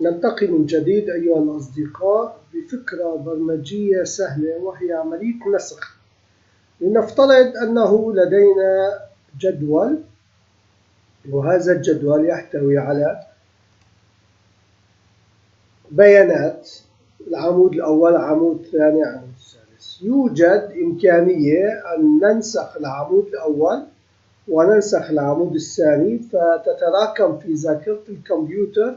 نلتقي من جديد أيها الأصدقاء بفكرة برمجية سهلة، وهي عملية نسخ. لنفترض أنه لدينا جدول، وهذا الجدول يحتوي على بيانات العمود الأول، العمود الثاني، العمود الثالث. يوجد إمكانية أن ننسخ العمود الأول وننسخ العمود الثاني، فتتراكم في ذاكرة الكمبيوتر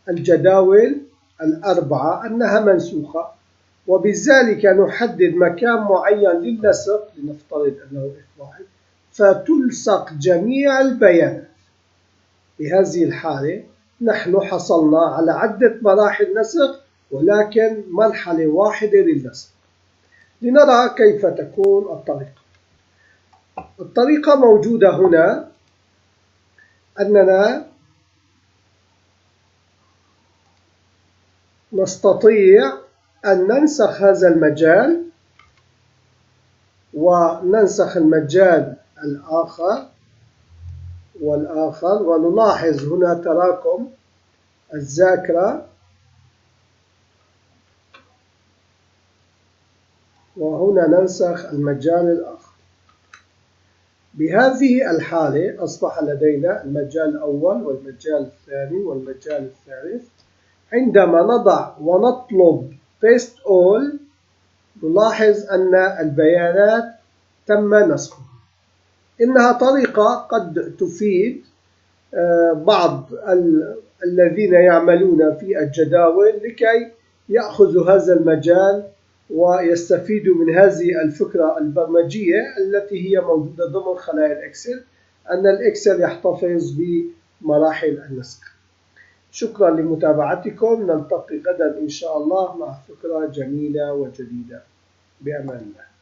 الجداول الأربعة أنها منسوخة، وبذلك نحدد مكان معين للنسخ، لنفترض أنه F1، فتلصق جميع البيانات. بهذه الحالة نحن حصلنا على عدة مراحل نسخ، ولكن مرحلة واحدة للنسخ. لنرى كيف تكون الطريقة. الطريقة موجودة هنا، أننا نستطيع أن ننسخ هذا المجال وننسخ المجال الآخر والآخر، ونلاحظ هنا تراكم الذاكرة، وهنا ننسخ المجال الآخر. بهذه الحالة أصبح لدينا المجال الأول والمجال الثاني والمجال الثالث. عندما نضع ونطلب Paste All نلاحظ أن البيانات تم نسخها. إنها طريقة قد تفيد بعض الذين يعملون في الجداول لكي يأخذوا هذا المجال ويستفيدوا من هذه الفكرة البرمجية التي هي موجودة ضمن خلايا الإكسل، أن الإكسل يحتفظ بمراحل النسخ. شكرا لمتابعتكم. نلتقي غدا إن شاء الله مع فكرة جميلة وجديدة. بأمان الله.